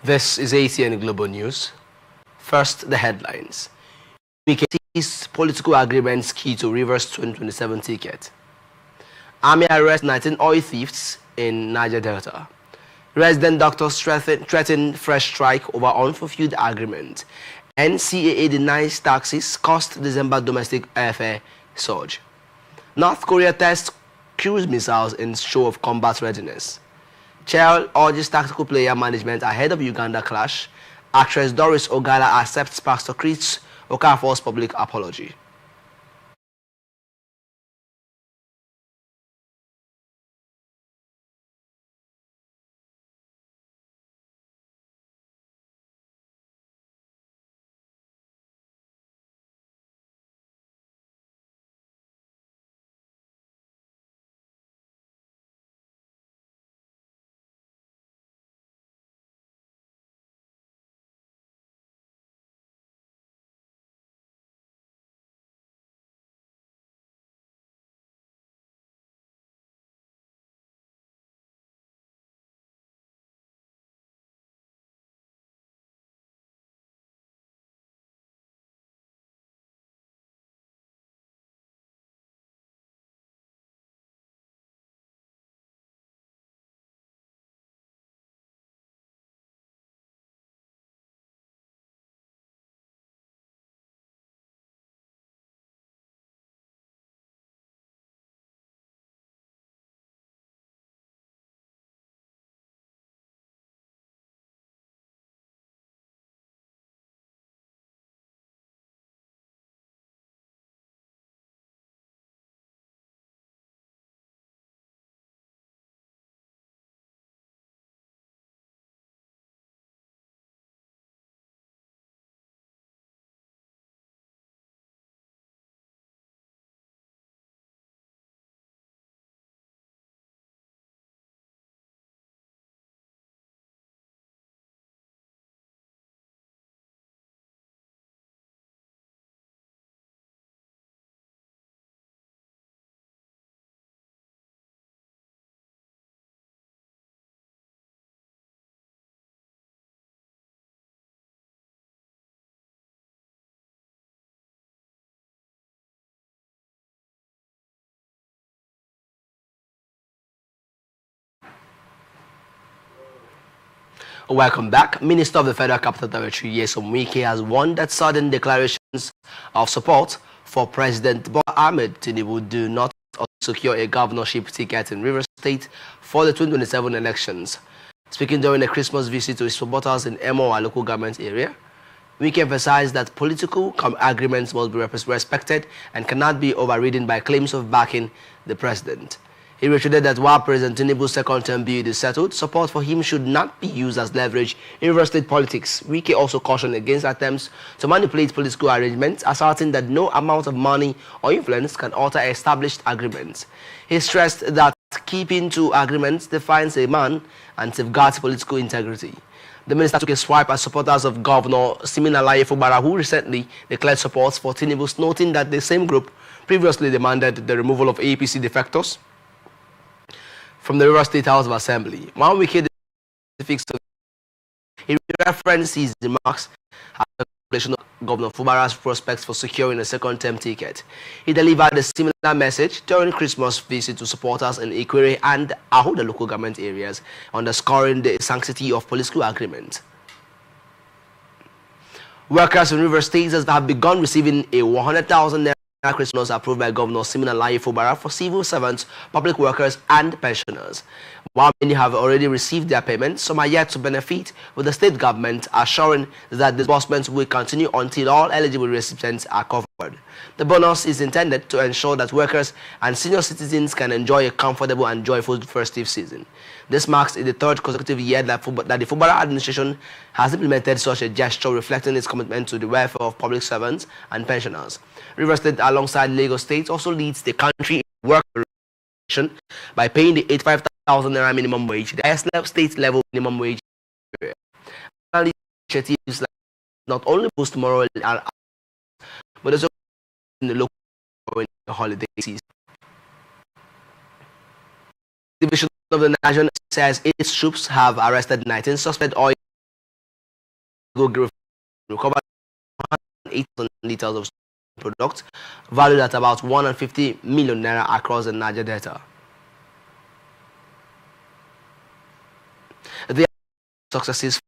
This is ATN Global News. First, the headlines. BKT's political agreements key to Rivers 2027 ticket. Army arrests 19 oil thieves in Niger Delta. Resident doctors threaten fresh strike over unfulfilled agreement. NCAA denies taxes cost December domestic airfare surge. North Korea tests cruise missiles in show of combat readiness. Chel urges tactical player management ahead of Uganda clash. Actress Doris Ogala accepts Pastor Chris Okafor's public apology. Welcome back. Minister of the Federal Capital Territory, Nyesom Wike, has warned that sudden declarations of support for President Bola Ahmed Tinubu do not secure a governorship ticket in Rivers State for the 2027 elections. Speaking during a Christmas visit to his supporters in Emoa local government area, Wike emphasized that political agreements must be respected and cannot be overridden by claims of backing the president. He reiterated that while President Tinubu's second-term bid is settled, support for him should not be used as leverage in Rivers State politics. Wike also cautioned against attempts to manipulate political arrangements, asserting that no amount of money or influence can alter established agreements. He stressed that keeping to agreements defines a man and safeguards political integrity. The minister took a swipe at supporters of Governor Siminalayi Fubara, who recently declared support for Tinubu, noting that the same group previously demanded the removal of APC defectors from the Rivers State House of Assembly. One weekend, he referenced his remarks at the calculation of Governor Fubara's prospects for securing a second-term ticket. He delivered a similar message during Christmas visit to supporters in Ikwere and Ahoda local government areas, underscoring the sanctity of political agreement. Workers in Rivers State have begun receiving a 100,000 naira Christmas approved by Governor Siminalayi Fubara for civil servants, public workers, and pensioners. While many have already received their payments, some are yet to benefit, with the state government assuring that disbursements will continue until all eligible recipients are covered. The bonus is intended to ensure that workers and senior citizens can enjoy a comfortable and joyful festive season. This marks the third consecutive year that the Fubara administration has implemented such a gesture, reflecting its commitment to the welfare of public servants and pensioners. Rivers State, alongside Lagos State, also leads the country in work by paying the 85,000 naira minimum wage, the highest state level minimum wage. Initiatives not only boost morale but also in the local holiday season. Division of the Nation says its troops have arrested 19 suspect oil recovered 8,000 liters of product valued at about 150 million naira across the Niger Delta. The successes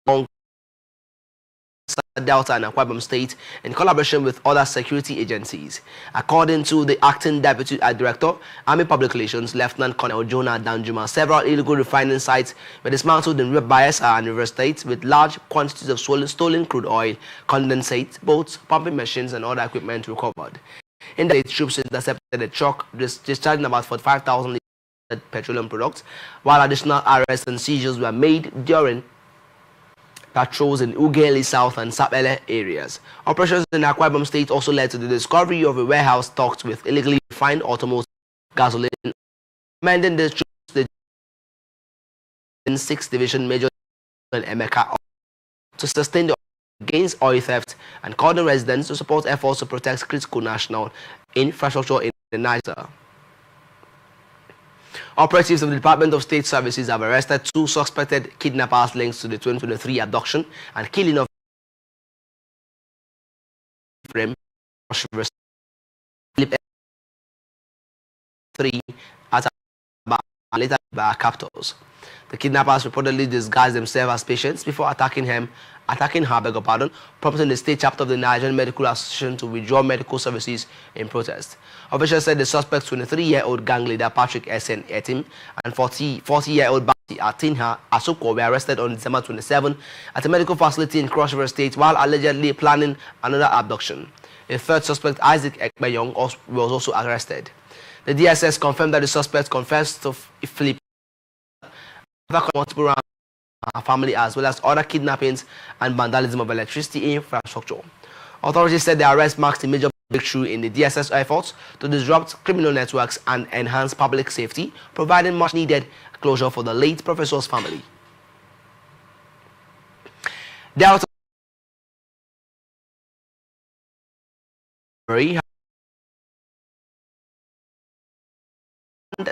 on Delta and Akwa Ibom State in collaboration with other security agencies. According to the acting deputy director, Army Public Relations, Lieutenant Colonel Jonah Danjuma, several illegal refining sites were dismantled in Bayelsa and River State with large quantities of stolen crude oil, condensate, boats, pumping machines, and other equipment recovered. In the troops intercepted a truck discharging about 45,000 liters of petroleum products, while additional arrests and seizures were made during patrols in Ughelli South and Sapele areas. Operations in Akwa Ibom State also led to the discovery of a warehouse stocked with illegally refined automotive gasoline. Commanding the troops, the 6th Division Major Emeka, to sustain the against oil theft and called on residents to support efforts to protect critical national infrastructure in the Niger. Operatives of the Department of State Services have arrested 2 suspected kidnappers linked to the 2023 abduction and killing of Philip 3 at later by captors. The kidnappers reportedly disguised themselves as patients before attacking her, prompting the state chapter of the Nigerian Medical Association to withdraw medical services in protest. Officials said the suspects, 23-year-old gang leader Patrick Esen Etim and 40-year-old Bati Atinha Asoko, were arrested on December 27 at a medical facility in Cross River State while allegedly planning another abduction. A third suspect, Isaac Ekpeyong, was also arrested. The DSS confirmed that the suspect confessed to Philip multiple rounds of family as well as other kidnappings and vandalism of electricity infrastructure. Authorities said the arrest marks a major breakthrough in the DSS efforts to disrupt criminal networks and enhance public safety, providing much needed closure for the late professor's family. Delta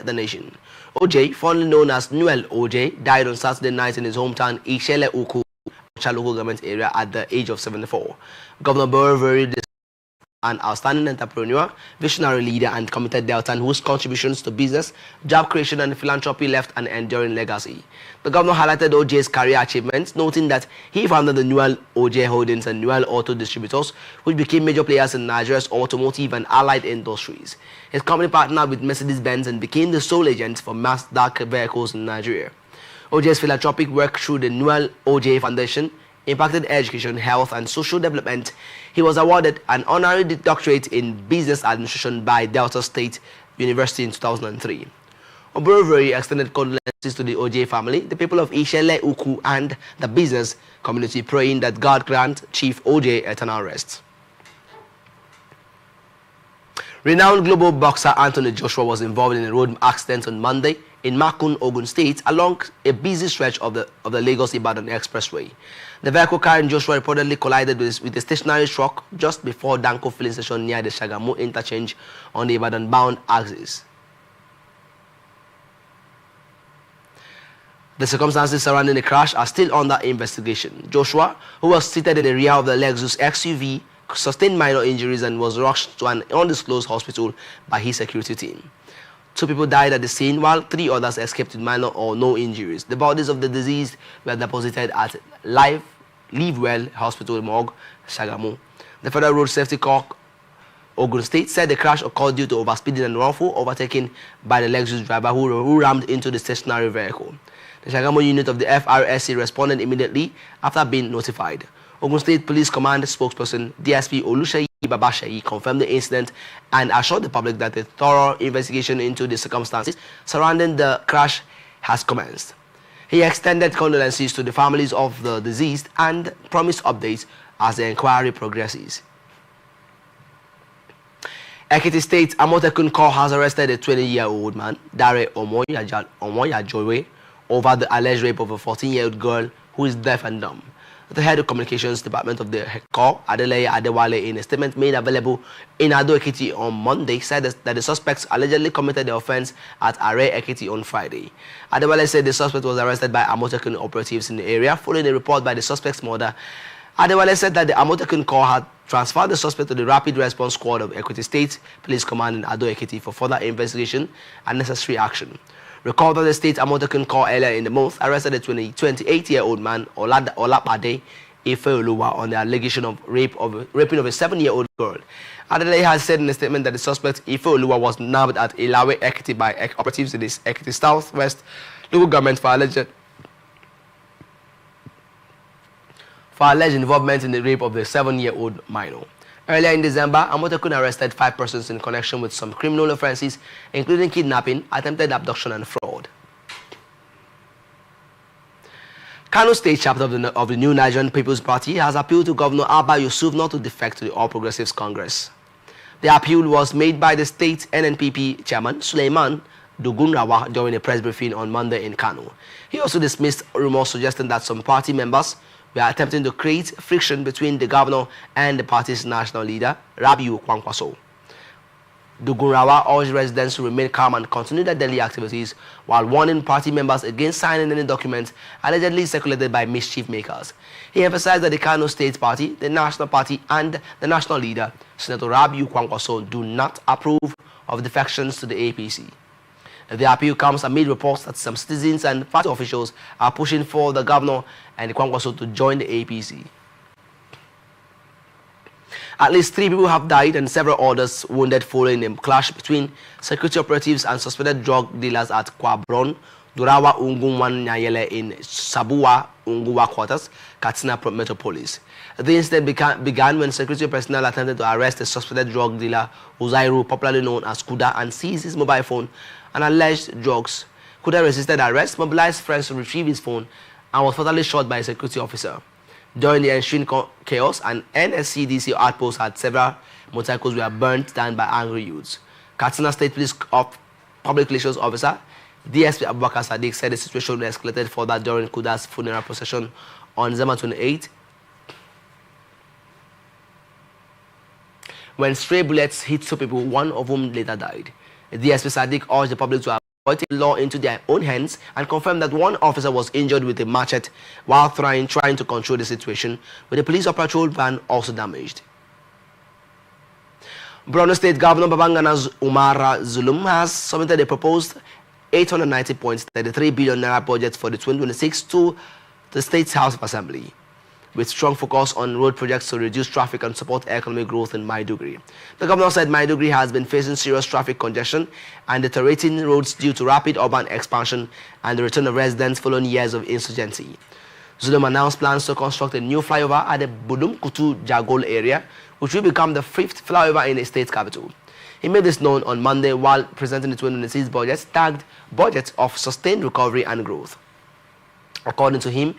the nation. OJ, fondly known as Noel OJ, died on Saturday night in his hometown Ishele Uku, local government area at the age of 74. Governor Boreveri, an outstanding entrepreneur, visionary leader, and committed Deltan whose contributions to business, job creation, and philanthropy left an enduring legacy. The governor highlighted OJ's career achievements, noting that he founded the Noel OJ Holdings and Noel Auto Distributors, which became major players in Nigeria's automotive and allied industries. His company partnered with Mercedes-Benz and became the sole agent for mass dark vehicles in Nigeria. OJ's philanthropic work through the Noel OJ Foundation impacted education, health, and social development. He was awarded an honorary doctorate in business administration by Delta State University in 2003. Oboreveri extended condolences to the OJ family, the people of Ishele Uku, and the business community, praying that God grant Chief OJ eternal rest. Renowned global boxer Anthony Joshua was involved in a road accident on Monday in Makun, Ogun State, along a busy stretch of the Lagos-Ibadan Expressway. The vehicle carrying Joshua reportedly collided with a stationary truck just before Danko filling station near the Shagamu interchange on the Ibadan-bound axis. The circumstances surrounding the crash are still under investigation. Joshua, who was seated in the rear of the Lexus XUV, sustained minor injuries and was rushed to an undisclosed hospital by his security team. 2 people died at the scene, while 3 others escaped with minor or no injuries. The bodies of the deceased were deposited at Livewell Hospital Morgue, Shagamu. The Federal Road Safety Corps, Ogun State, said the crash occurred due to overspeeding and wrongful overtaking by the Lexus driver who rammed into the stationary vehicle. The Shagamu unit of the FRSC responded immediately after being notified. Ogun State Police Command spokesperson DSP Oluseyi Babasheyi confirmed the incident and assured the public that a thorough investigation into the circumstances surrounding the crash has commenced. He extended condolences to the families of the deceased and promised updates as the inquiry progresses. Ekiti State Amotekun Corps has arrested a 20-year-old man, Dare Omoyajowe, over the alleged rape of a 14-year-old girl who is deaf and dumb. The head of communications department of the Corps, Adeleye Adewale, in a statement made available in Ado Ekiti on Monday, said that the suspects allegedly committed the offense at Are Ekiti on Friday. Adewale said the suspect was arrested by Amotekun operatives in the area following a report by the suspect's mother. Adewale said that the Amotekun Corps had transferred the suspect to the Rapid Response Squad of Equity State Police Command in Ado Ekiti for further investigation and necessary action. Recall that the state Amotekun Corps earlier in the month arrested a 28-year-old man, Olapade Ifeoluwa, on the allegation of raping of a 7-year-old girl. Adeleye has said in a statement that the suspect Ifeoluwa was nabbed at Ilawe Ekiti by operatives in this Ekiti Southwest local government for alleged involvement in the rape of the 7-year-old minor. Earlier in December, Amotekun arrested 5 persons in connection with some criminal offenses, including kidnapping, attempted abduction, and fraud. Kano State chapter of the New Nigerian People's Party has appealed to Governor Abba Yusuf not to defect to the All Progressives Congress. The appeal was made by the state NNPP chairman, Suleiman Dogunrawa, during a press briefing on Monday in Kano. He also dismissed rumors suggesting that some party members were attempting to create friction between the governor and the party's national leader, Rabiu Kwankwaso. Dogunrawa urged residents to remain calm and continue their daily activities while warning party members against signing any documents allegedly circulated by mischief makers. He emphasized that the Kano State Party, the National Party, and the national leader, Senator Rabiu Kwankwaso, do not approve of defections to the APC. The appeal comes amid reports that some citizens and party officials are pushing for the governor and Kwankwaso to join the APC. At least 3 people have died and several others wounded following a clash between security operatives and suspected drug dealers at Kwabron, Durawa Ungumwan Nyayele in Sabuwa Unguwa quarters, Katsina Metropolis. The incident began when security personnel attempted to arrest a suspected drug dealer, Uzairu, popularly known as Kuda, and seize his mobile phone and alleged drugs. Kuda resisted arrest, mobilized friends to retrieve his phone, and was fatally shot by a security officer. During the ensuing chaos, an NSCDC outpost had several motorcycles were burnt down by angry youths. Katsina State Police Public Relations Officer DSP Abubakar Sadiq said the situation escalated further during Kuda's funeral procession on December 28, when stray bullets hit 2 people, one of whom later died. DSP Sadiq urged the public to avoid taking the law into their own hands and confirmed that one officer was injured with a machete while trying to control the situation, with the police patrol van also damaged. Borno State Governor Babangana Umara Zulum has submitted a proposed 890.33 billion naira budget for the 2026 to the State's House of Assembly, with strong focus on road projects to reduce traffic and support economic growth in Maiduguri. The governor said Maiduguri has been facing serious traffic congestion and deteriorating roads due to rapid urban expansion and the return of residents following years of insurgency. Zulum announced plans to construct a new flyover at the Budum-Kutu Jagol area, which will become the 5th flyover in the state capital. He made this known on Monday while presenting the 2026 budget, tagged Budget of Sustained Recovery and Growth. According to him,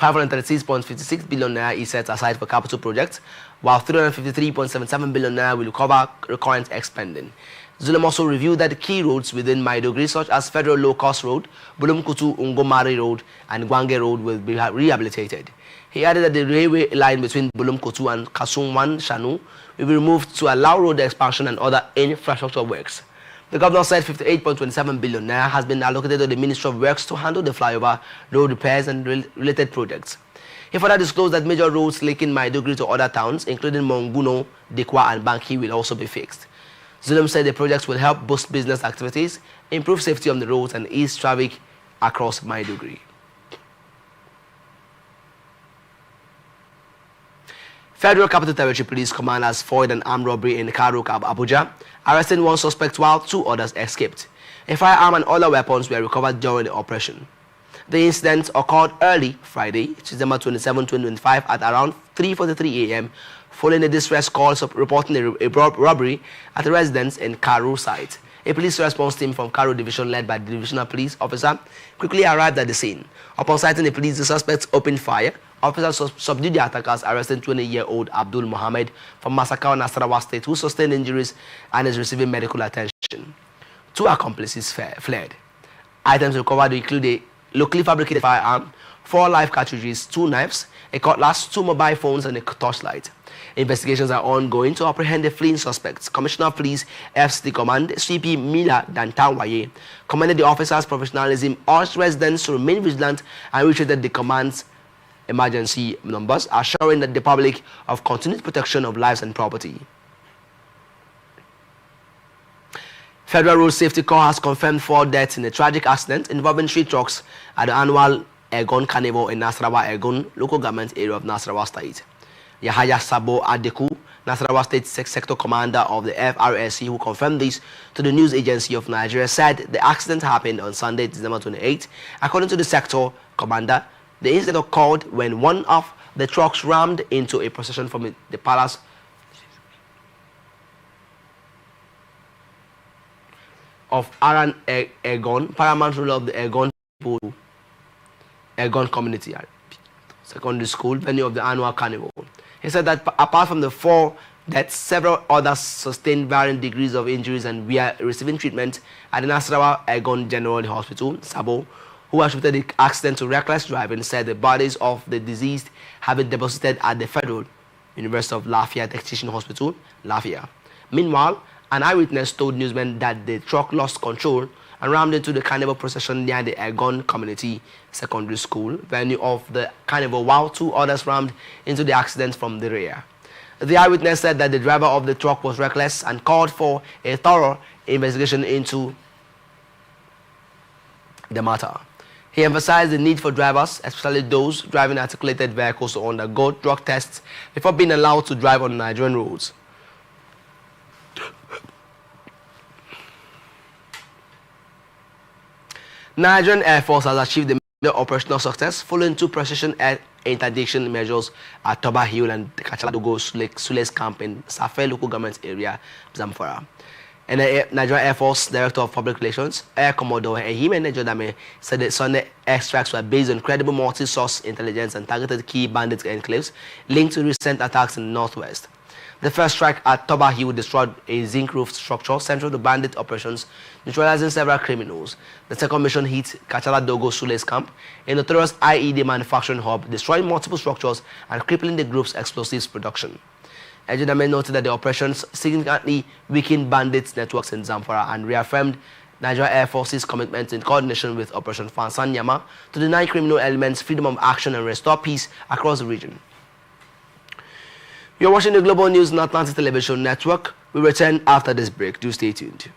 536.56 billion naira is set aside for capital projects, while 353.77 billion naira will cover recurrent expending. Zulum also reviewed that the key roads within Maiduguri, such as Federal Low Cost Road, Bulumkutu Ungomari Road, and Gwange Road, will be rehabilitated. He added that the railway line between Bulumkutu and Kasungwan Shanu will be removed to allow road expansion and other infrastructure works. The governor said 58.27 billion naira has been allocated to the Ministry of Works to handle the flyover, road repairs, and related projects. He further disclosed that major roads linking Maiduguri to other towns, including Monguno, Dikwa, and Banki, will also be fixed. Zulum said the projects will help boost business activities, improve safety on the roads, and ease traffic across Maiduguri. Federal Capital Territory Police Command has foiled an armed robbery in Karuk, Abuja, arresting 1 suspect while 2 others escaped. A firearm and other weapons were recovered during the operation. The incident occurred early Friday, December 27, 2025, at around 3:43 a.m. following a distress call reporting a robbery at a residence in Karu site. A police response team from Karu Division, led by the divisional police officer, quickly arrived at the scene. Upon sighting the police, the suspects opened fire. Officers subdued the attackers, arresting 20-year-old Abdul Mohammed from Masakawa, Nasarawa State, who sustained injuries and is receiving medical attention. 2 accomplices fled. Items recovered include a locally fabricated firearm, 4 live cartridges, 2 knives, a cutlass, 2 mobile phones, and a torchlight. Investigations are ongoing to apprehend the fleeing suspects. Commissioner of Police FCT Command CP Mila Dantanwaye commended the officers' professionalism, urged residents to remain vigilant, and reiterated the command's emergency numbers, assuring that the public of continued protection of lives and property. Federal Road Safety Corps has confirmed 4 deaths in a tragic accident involving 3 trucks at the annual Egon Carnival in Nasarawa Egon local government area of Nasarawa State. Yahaya Sabo Adeku, Nasarawa State Sector Commander of the FRSC, who confirmed this to the news agency of Nigeria, said the accident happened on Sunday, December 28. According to the sector commander, the incident occurred when one of the trucks rammed into a procession from the palace of Aran Egon, paramount ruler of the Egon people, Egon community secondary school venue of the annual carnival. He said that apart from the 4 deaths, several others sustained varying degrees of injuries and were receiving treatment at the Nasarawa Egon General Hospital. Sabo, who attributed the accident to reckless driving, said the bodies of the deceased have been deposited at the Federal University of Lafayette Teaching Hospital, Lafayette. Meanwhile, an eyewitness told newsmen that the truck lost control and rammed into the carnival procession near the Egon Community Secondary School venue of the carnival, while 2 others rammed into the accident from the rear. The eyewitness said that the driver of the truck was reckless and called for a thorough investigation into the matter. He emphasized the need for drivers, especially those driving articulated vehicles, to undergo drug tests before being allowed to drive on Nigerian roads. Nigerian Air Force has achieved a major operational success following 2 precision air interdiction measures at Toba Hill and Kachaladogo Sules Camp in Safe local government area, Zamfara. And the Nigerian Air Force Director of Public Relations, Air Commodore Ehime Nejodame, said that Sunday air strikes were based on credible multi-source intelligence and targeted key bandit enclaves linked to recent attacks in the northwest. The first strike at Toba Hill destroyed a zinc-roof structure central to bandit operations, neutralizing several criminals. The second mission hit Kachala Dogo Sules Camp, a notorious IED manufacturing hub, destroying multiple structures and crippling the group's explosives production. Ejidame noted that the operations significantly weakened bandits' networks in Zamfara and reaffirmed Nigeria Air Force's commitment in coordination with Operation Fansan Yama to deny criminal elements freedom of action and restore peace across the region. You're watching the Global News on Atlantic Television Network. We return after this break. Do stay tuned.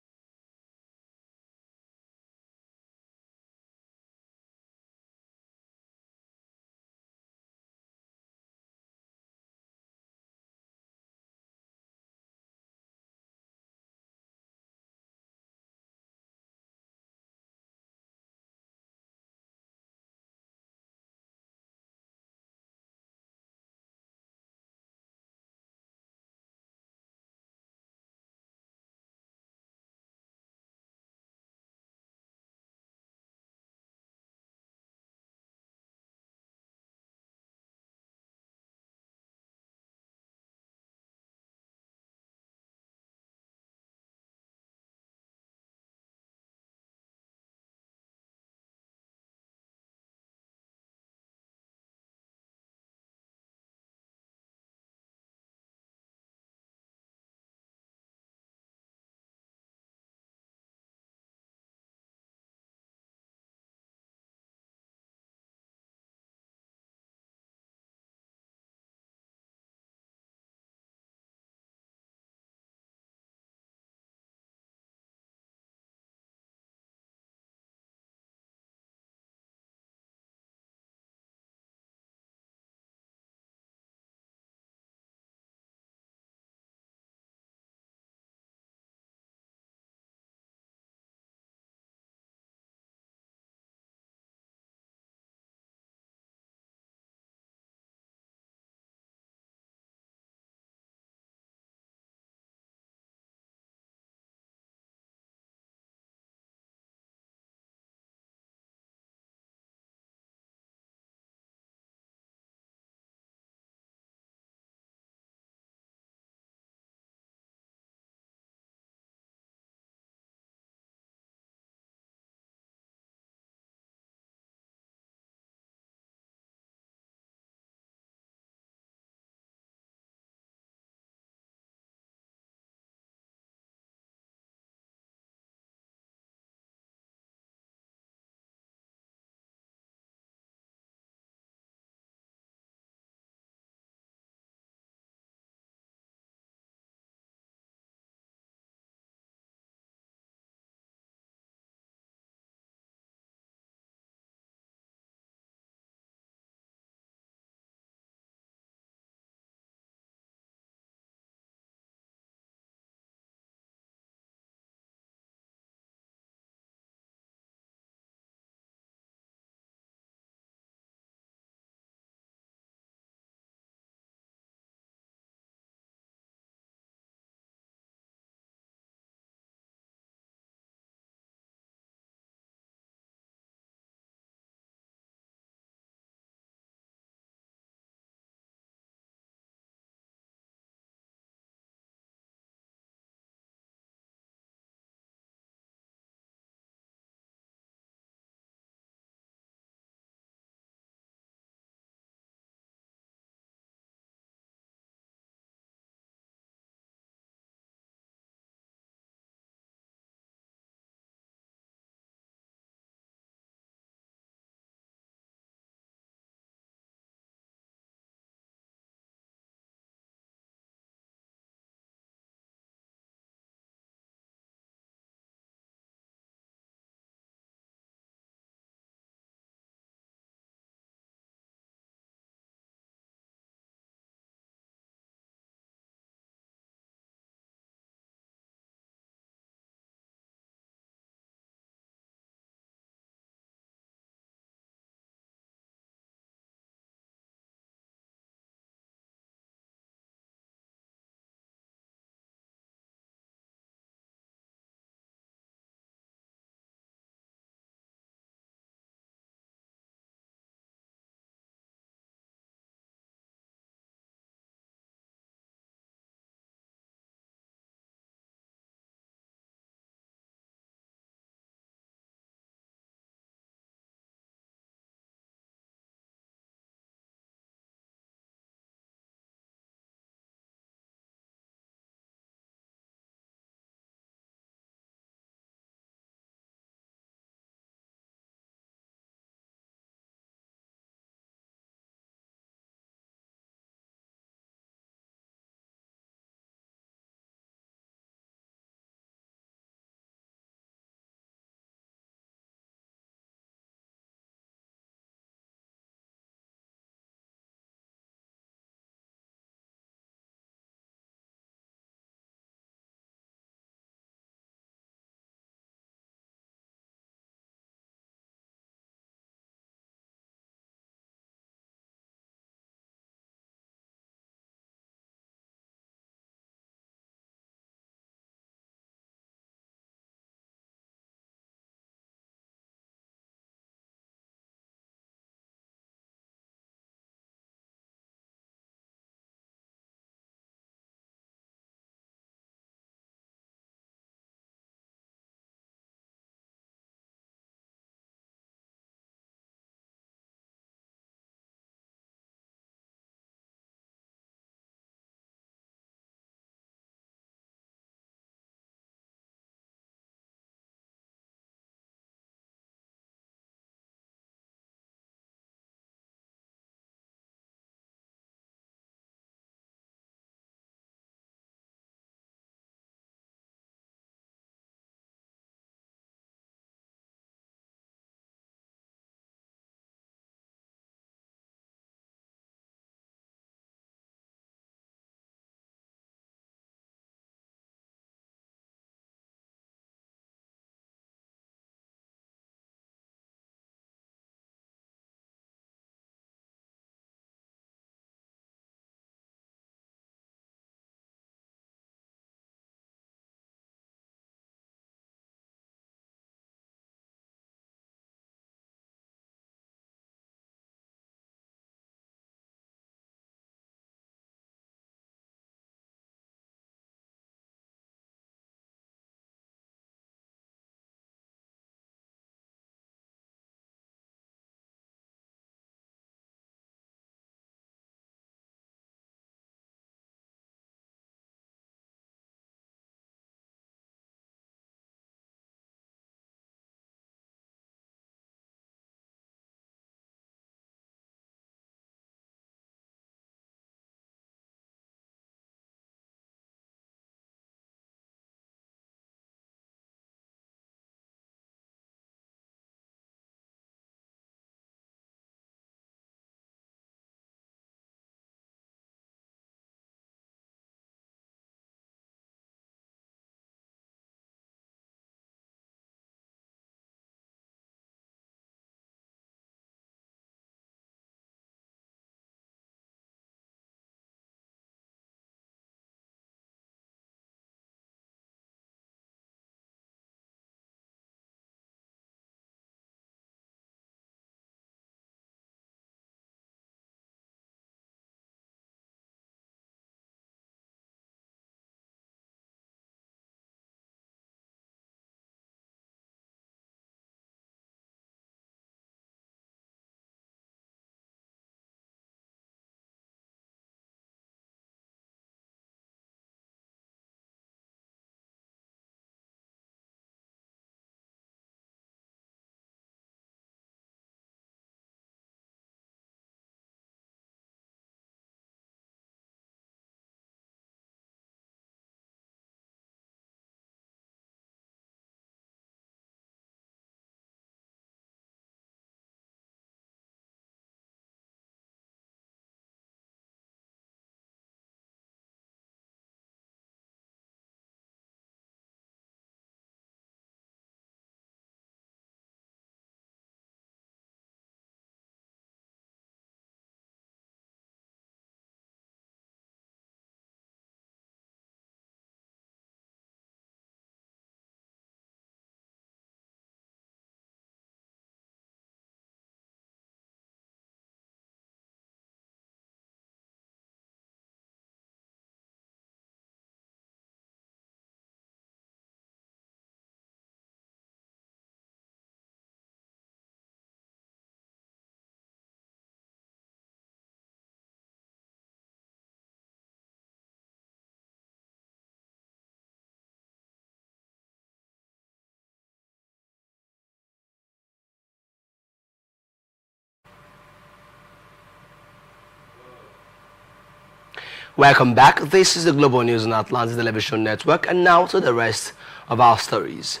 Welcome back. This is the Global News on Atlantic Television Network, and now to the rest of our stories.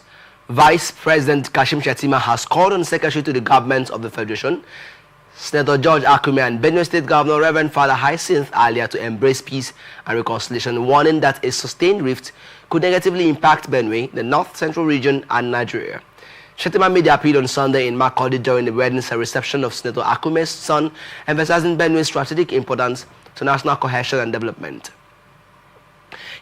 Vice President Kashim Shettima has called on Secretary to the Government of the Federation, Senator George Akume, and Benue State Governor Reverend Father Hyacinth Alia to embrace peace and reconciliation, warning that a sustained rift could negatively impact Benue, the North Central region, and Nigeria. Shettima made the appeal on Sunday in Makurdi during the wedding reception of Senator Akume's son, emphasizing Benue's strategic importance to national cohesion and development.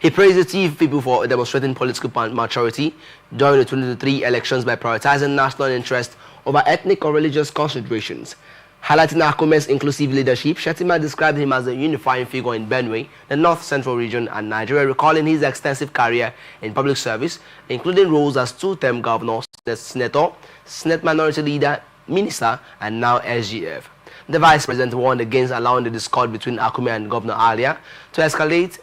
He praised the Tiv people for demonstrating political maturity during the 2023 elections by prioritizing national interest over ethnic or religious considerations. Highlighting Akume's inclusive leadership, Shettima described him as a unifying figure in Benue, the North Central region, and Nigeria, recalling his extensive career in public service, including roles as two-term governor, senator, Senate minority leader, minister, and now SGF. The vice president warned against allowing the discord between Akume and Governor Alia to escalate,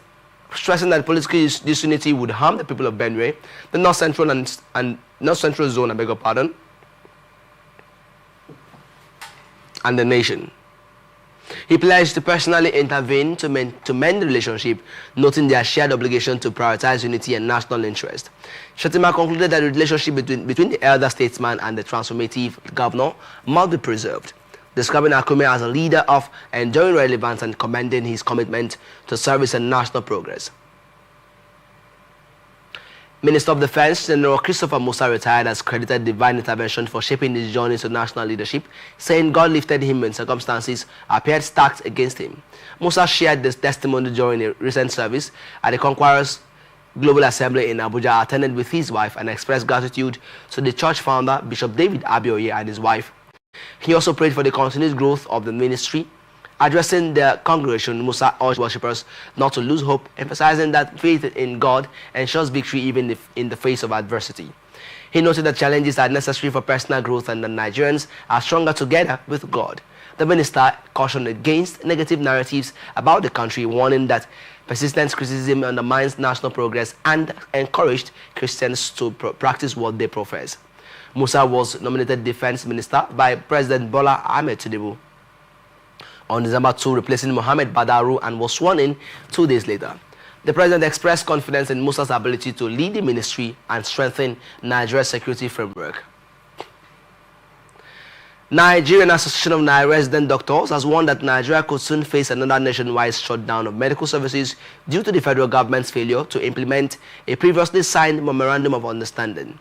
stressing that political disunity would harm the people of Benue, the North Central and North Central zone, and the nation. He pledged to personally intervene to mend the relationship, noting their shared obligation to prioritize unity and national interest. Shettima concluded that the relationship between the elder statesman and the transformative governor must be preserved, describing Akume as a leader of enduring relevance and commending his commitment to service and national progress. Minister of Defense General Christopher Musa, retired, has credited divine intervention for shaping his journey to national leadership, saying God lifted him when circumstances appeared stacked against him. Musa shared this testimony during a recent service at the Conquerors Global Assembly in Abuja, attended with his wife, and expressed gratitude to the church founder, Bishop David Abioye, and his wife. He also prayed for the continued growth of the ministry. Addressing the congregation, Musa urged worshippers not to lose hope, emphasizing that faith in God ensures victory even in the face of adversity. He noted that challenges are necessary for personal growth and that Nigerians are stronger together with God. The minister cautioned against negative narratives about the country, warning that persistent criticism undermines national progress, and encouraged Christians to practice what they profess. Musa was nominated defense minister by President Bola Ahmed Tinubu on December 2, replacing Mohamed Badaru, and was sworn in 2 days later. The president expressed confidence in Musa's ability to lead the ministry and strengthen Nigeria's security framework. Nigerian Association of Non-Resident Doctors has warned that Nigeria could soon face another nationwide shutdown of medical services due to the federal government's failure to implement a previously signed memorandum of understanding.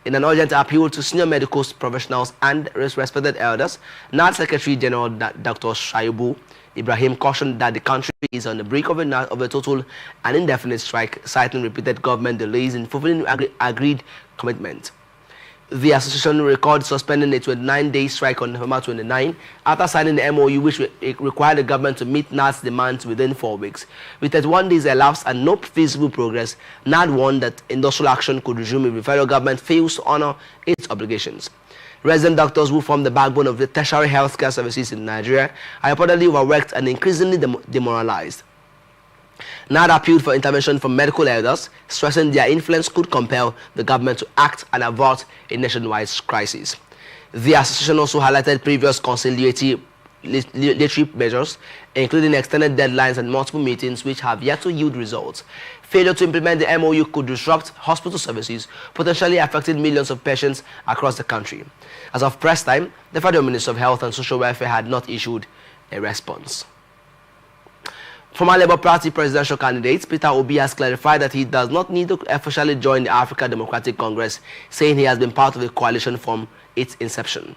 In an urgent appeal to senior medical professionals and respected elders, NAD Secretary General Dr. Shaibu Ibrahim cautioned that the country is on the brink of a total and indefinite strike, citing repeated government delays in fulfilling agreed commitment. The association recorded suspending a 29-day strike on November 29 after signing the MOU, which required the government to meet NAD's demands within 4 weeks. With 31 days elapsed and no feasible progress, NAD warned that industrial action could resume if the federal government fails to honor its obligations. Resident doctors, who form the backbone of the tertiary healthcare services in Nigeria, are reportedly overworked and increasingly demoralized. NAD appealed for intervention from medical elders, stressing their influence could compel the government to act and avert a nationwide crisis. The association also highlighted previous conciliatory leadership measures, including extended deadlines and multiple meetings, which have yet to yield results. Failure to implement the MOU could disrupt hospital services, potentially affecting millions of patients across the country. As of press time, the Federal Minister of Health and Social Welfare had not issued a response. Former Labour Party presidential candidate Peter Obi has clarified that he does not need to officially join the African Democratic Congress, saying he has been part of the coalition from its inception.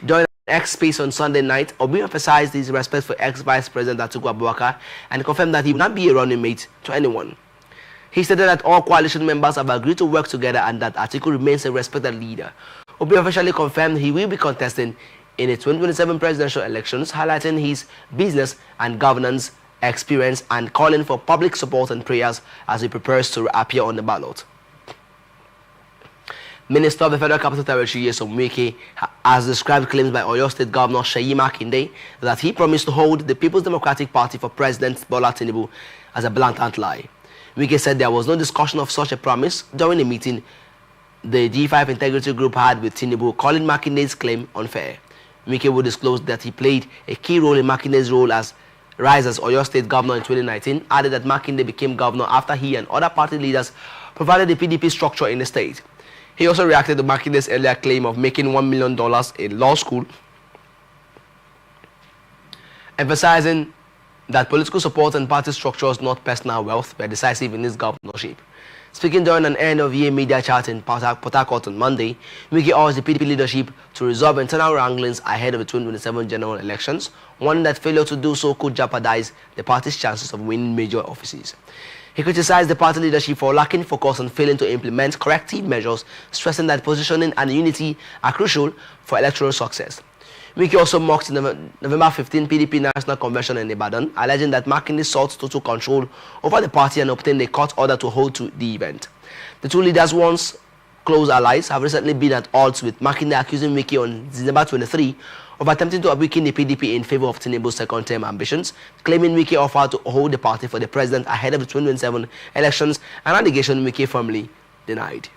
During an X space on Sunday night, Obi emphasized his respect for ex-Vice President Atiku Abubakar and confirmed that he will not be a running mate to anyone. He stated that all coalition members have agreed to work together and that Atiku remains a respected leader. Obi officially confirmed he will be contesting in the 2027 presidential elections, highlighting his business and governance experience and calling for public support and prayers as he prepares to appear on the ballot. Minister of the Federal Capital Territory Nyesom Wike has described claims by Oyo State Governor Seyi Makinde that he promised to hold the People's Democratic Party for President Bola Tinubu as a blatant lie. Wike said there was no discussion of such a promise during a meeting the G5 Integrity Group had with Tinubu, calling Makinde's claim unfair. Wike would disclose that he played a key role in Makinde's role as rise as Oyo State governor in 2019, added that Makinde became governor after he and other party leaders provided the PDP structure in the state. He also reacted to Makinde's earlier claim of making $1 million in law school, emphasizing that political support and party structures, not personal wealth, were decisive in his governorship. Speaking during an end-of-year media chat in Port Harcourt on Monday, Wike urged the PDP leadership to resolve internal wranglings ahead of the 2027 general elections, one that failure to do so could jeopardize the party's chances of winning major offices. He criticized the party leadership for lacking focus and failing to implement corrective measures, stressing that positioning and unity are crucial for electoral success. Wike also mocked the November 15 PDP National Convention in Ibadan, alleging that Makinde sought total control over the party and obtained a court order to hold to the event. The two leaders, once close allies, have recently been at odds, with Makinde accusing Wike on December 23 of attempting to weaken the PDP in favor of Tinubu's second-term ambitions, claiming Wike offered to hold the party for the president ahead of the 2027 elections, an allegation Wike firmly denied.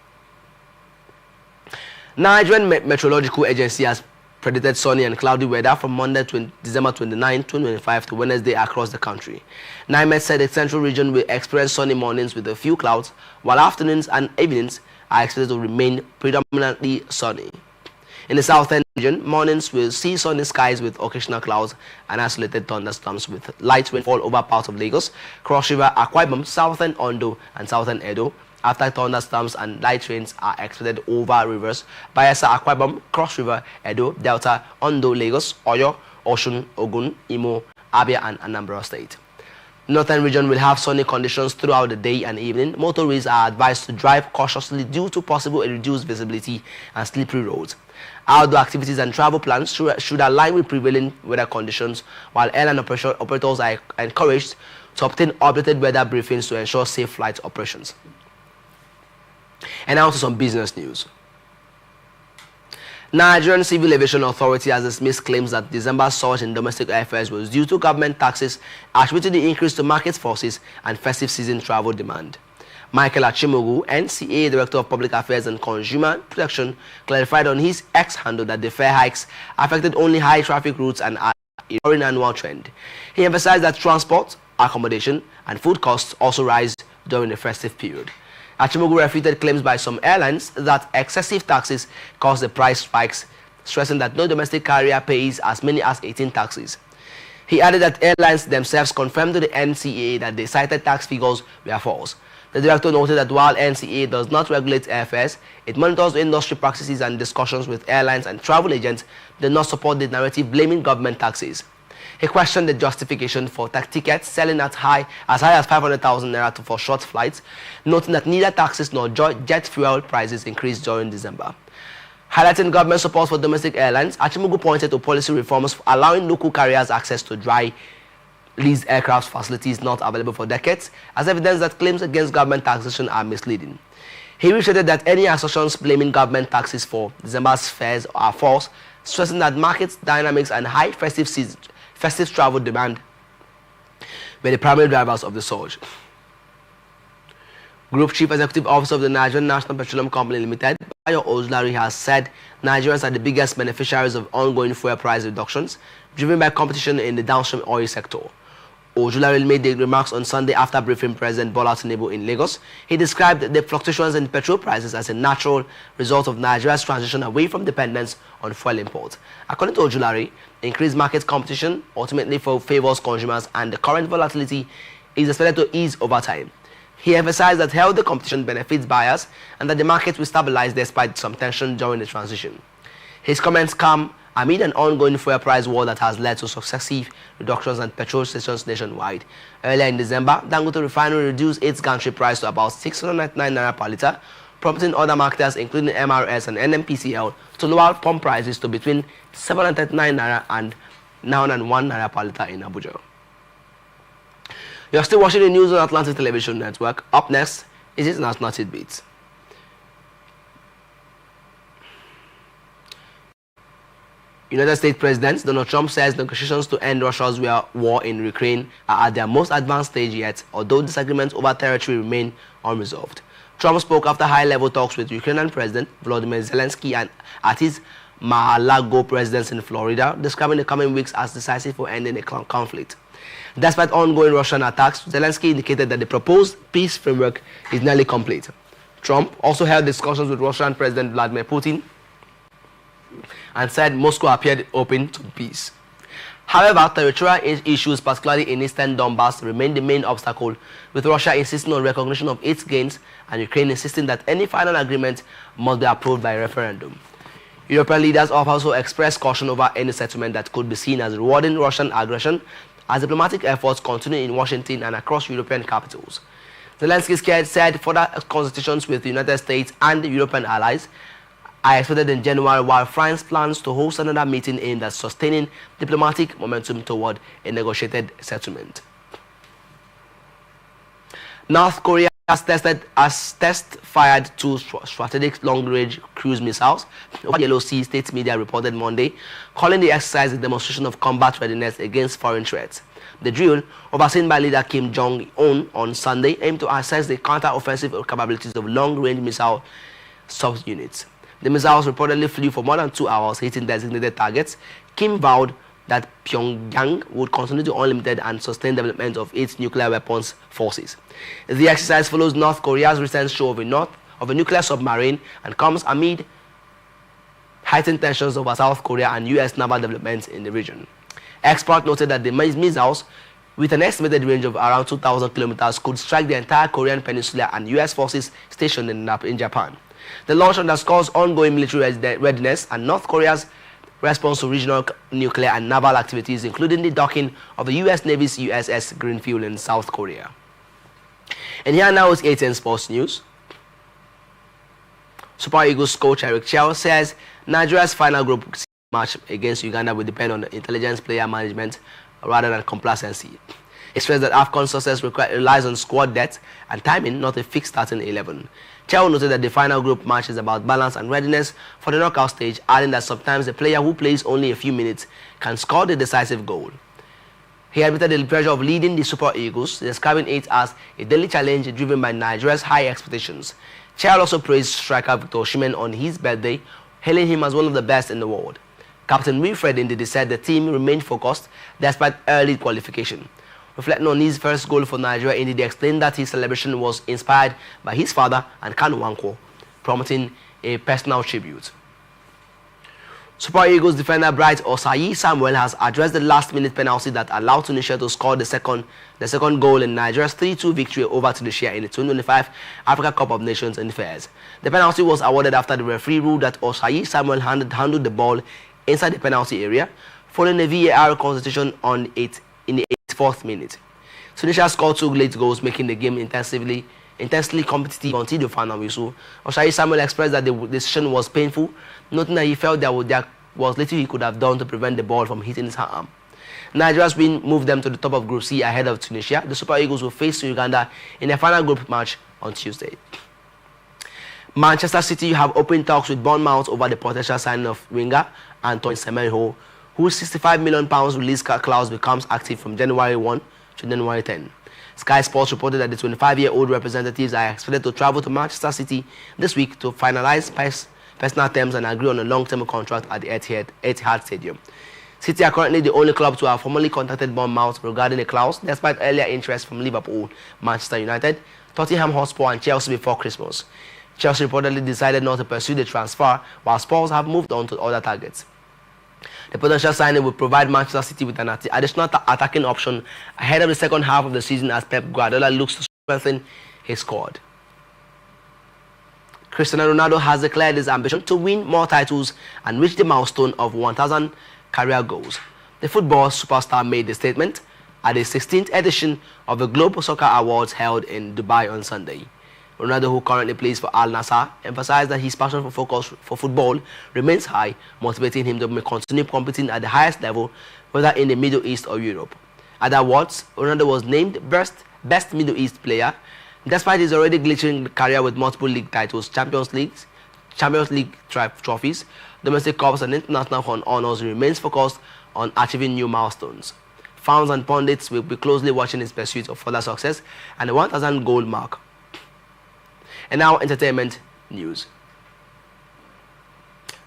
Nigerian Meteorological Agency has predicted sunny and cloudy weather from Monday, December 29, 2025 to Wednesday across the country. NIMET said the central region will experience sunny mornings with a few clouds, while afternoons and evenings are expected to remain predominantly sunny. In the southern region, mornings will see sunny skies with occasional clouds and isolated thunderstorms with light rainfall over parts of Lagos, Cross River, Akwa Ibom, southern Ondo and southern Edo, after thunderstorms and light rains are expected over rivers Bayelsa, Akwa Ibom, Cross River, Edo, Delta, Ondo, Lagos, Oyo, Osun, Ogun, Imo, Abia and Anambra State. The northern region will have sunny conditions throughout the day and evening. Motorists are advised to drive cautiously due to possible reduced visibility and slippery roads. Outdoor activities and travel plans should align with prevailing weather conditions, while airline operators are encouraged to obtain updated weather briefings to ensure safe flight operations. And now to some business news. Nigerian Civil Aviation Authority has dismissed claims that December's surge in domestic airfares was due to government taxes, attributing the increase to market forces and festive season travel demand. Michael Achimogu, NCA Director of Public Affairs and Consumer Protection, clarified on his X handle that the fare hikes affected only high traffic routes and are a recurring annual trend. He emphasized that transport, accommodation, and food costs also rise during the festive period. Achimogu refuted claims by some airlines that excessive taxes caused the price spikes, stressing that no domestic carrier pays as many as 18 taxes. He added that airlines themselves confirmed to the NCA that the cited tax figures were false. The director noted that while NCA does not regulate airfares, it monitors industry practices, and discussions with airlines and travel agents do not support the narrative blaming government taxes. He questioned the justification for tickets selling as high as 500,000 naira for short flights, noting that neither taxes nor jet fuel prices increased during December. Highlighting government support for domestic airlines, Achimogu pointed to policy reforms allowing local carriers access to dry leased aircraft facilities not available for decades, as evidence that claims against government taxation are misleading. He reiterated that any assertions blaming government taxes for December's fares are false, stressing that market dynamics and high festive travel demand were the primary drivers of the surge. Group Chief Executive Officer of the Nigerian National Petroleum Company Limited, Bayo Ojulari, has said Nigerians are the biggest beneficiaries of ongoing fuel price reductions, driven by competition in the downstream oil sector. Ojulari made the remarks on Sunday after briefing President Bola Tinubu in Lagos. He described the fluctuations in petrol prices as a natural result of Nigeria's transition away from dependence on fuel imports. According to Ojulari, increased market competition ultimately favors consumers, and the current volatility is expected to ease over time. He emphasized that healthy competition benefits buyers and that the market will stabilize despite some tension during the transition. His comments come amid an ongoing fuel price war that has led to successive reductions at petrol stations nationwide. Earlier in December, Dangote Refinery reduced its gantry price to about 699 naira per litre, prompting other marketers including MRS and NMPCL to lower pump prices to between 739 naira and 901 naira per litre in Abuja. You're still watching the news on Atlantic Television Network. Up next is its national tidbits. United States President Donald Trump says negotiations to end Russia's war in Ukraine are at their most advanced stage yet, although disagreements over territory remain unresolved. Trump spoke after high-level talks with Ukrainian President Volodymyr Zelensky and at his Mar-a-Lago residence in Florida, describing the coming weeks as decisive for ending the conflict. Despite ongoing Russian attacks, Zelensky indicated that the proposed peace framework is nearly complete. Trump also held discussions with Russian President Vladimir Putin and said Moscow appeared open to peace. However, territorial issues, particularly in eastern Donbass, remain the main obstacle, with Russia insisting on recognition of its gains and Ukraine insisting that any final agreement must be approved by referendum. European leaders have also expressed caution over any settlement that could be seen as rewarding Russian aggression, as diplomatic efforts continue in Washington and across European capitals. Zelensky said further consultations with the United States and the European allies are expected in January, while France plans to host another meeting aimed at sustaining diplomatic momentum toward a negotiated settlement. North Korea has test-fired 2 strategic long-range cruise missiles over the Yellow Sea, state media reported Monday, calling the exercise a demonstration of combat readiness against foreign threats. The drill, overseen by leader Kim Jong-un on Sunday, aimed to assess the counter-offensive capabilities of long-range missile subunits. The missiles reportedly flew for more than 2 hours, hitting designated targets. Kim vowed that Pyongyang would continue the unlimited and sustained development of its nuclear weapons forces. The exercise follows North Korea's recent show of a nuclear submarine and comes amid heightened tensions over South Korea and U.S. naval developments in the region. Experts noted that the missiles, with an estimated range of around 2,000 kilometers, could strike the entire Korean peninsula and U.S. forces stationed in Japan. The launch underscores ongoing military readiness and North Korea's response to regional nuclear and naval activities, including the docking of the U.S. Navy's USS Greenfield in South Korea. And here now is ATN Sports News. Super Eagles coach Eric Chell says Nigeria's final group match against Uganda will depend on intelligence, player management, rather than complacency. He stressed that AFCON success relies on squad depth and timing, not a fixed starting 11. Chell noted that the final group match is about balance and readiness for the knockout stage, adding that sometimes a player who plays only a few minutes can score the decisive goal. He admitted the pressure of leading the Super Eagles, describing it as a daily challenge driven by Nigeria's high expectations. Chell also praised striker Victor Osimhen on his birthday, hailing him as one of the best in the world. Captain Wilfred Ndidi said the team remained focused despite early qualification. Reflecting on his first goal for Nigeria, Ndidi explained that his celebration was inspired by his father and Kanu Nwankwo, promoting a personal tribute. Super Eagles defender Bright Osayi Samuel has addressed the last-minute penalty that allowed Tunisia to score the second goal in Nigeria's 3-2 victory over Tunisia in the 2025 Africa Cup of Nations in Fairs. The penalty was awarded after the referee ruled that Osayi Samuel handled the ball inside the penalty area, following a VAR consultation in the 84th minute. Tunisia scored 2 late goals, making the game intensely competitive until the final whistle. Osayi Samuel expressed that the decision was painful, noting that he felt there was little he could have done to prevent the ball from hitting his arm. Nigeria's win moved them to the top of Group C ahead of Tunisia. The Super Eagles will face Uganda in their final group match on Tuesday. Manchester City have opened talks with Bournemouth over the potential signing of winger Antoine Semenyo, whose £65 million release clause becomes active from January 1 to January 10. Sky Sports reported that the 25-year-old representatives are expected to travel to Manchester City this week to finalize personal terms and agree on a long-term contract at the Etihad Stadium. City are currently the only club to have formally contacted Bournemouth regarding a clause, despite earlier interest from Liverpool, Manchester United, Tottenham Hotspur and Chelsea before Christmas. Chelsea reportedly decided not to pursue the transfer, while Spurs have moved on to other targets. The potential signing will provide Manchester City with an additional attacking option ahead of the second half of the season as Pep Guardiola looks to strengthen his squad. Cristiano Ronaldo has declared his ambition to win more titles and reach the milestone of 1,000 career goals. The football superstar made the statement at the 16th edition of the Global Soccer Awards held in Dubai on Sunday. Ronaldo, who currently plays for Al Nassr, emphasized that his passion for football remains high, motivating him to continue competing at the highest level, whether in the Middle East or Europe. At the awards, Ronaldo was named best Middle East player, despite his already glittering career with multiple league titles, Champions League trophies, domestic cups, and international honors. He remains focused on achieving new milestones. Fans and pundits will be closely watching his pursuit of further success and the 1,000 goal mark. And now, entertainment news.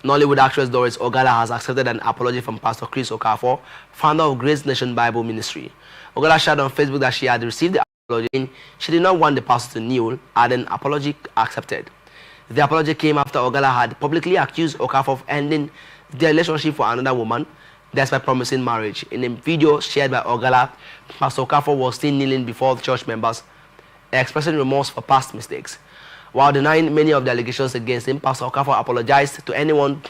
Nollywood actress Doris Ogala has accepted an apology from Pastor Chris Okafor, founder of Grace Nation Bible Ministry. Ogala shared on Facebook that she had received the apology and she did not want the pastor to kneel, adding apology accepted. The apology came after Ogala had publicly accused Okafor of ending their relationship for another woman, despite promising marriage. In a video shared by Ogala, Pastor Okafor was seen kneeling before the church members, expressing remorse for past mistakes. While denying many of the allegations against him, Pastor Okafor apologized to anyone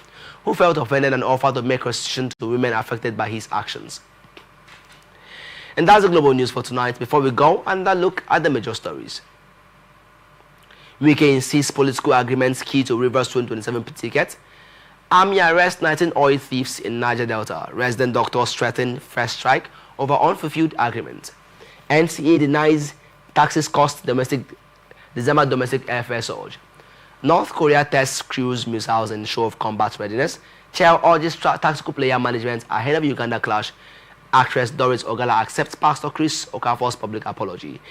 who felt offended and offered to make restitution to women affected by his actions. And that's the global news for tonight. Before we go, another look at the major stories. Wike insists political agreements key to Rivers 2027 ticket. Army arrests 19 oil thieves in Niger Delta. Resident doctors threaten first strike over unfulfilled agreement. NCA denies taxes cost December domestic airfare surge. North Korea tests cruise missiles in show of combat readiness. Chair urges tactical player management ahead of Uganda clash. Actress Doris Ogala accepts Pastor Chris Okafor's public apology.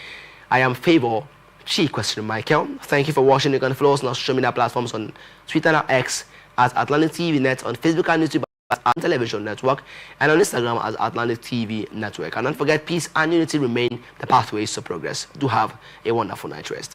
I am Favor Chief Question Michael. Thank you for watching. You can follow us on our social media platforms on Twitter and X at Atlantic TV Net, on Facebook and YouTube at Television Network, and on Instagram as Atlantic TV Network. And don't forget, peace and unity remain the pathways to progress. Do have a wonderful night rest.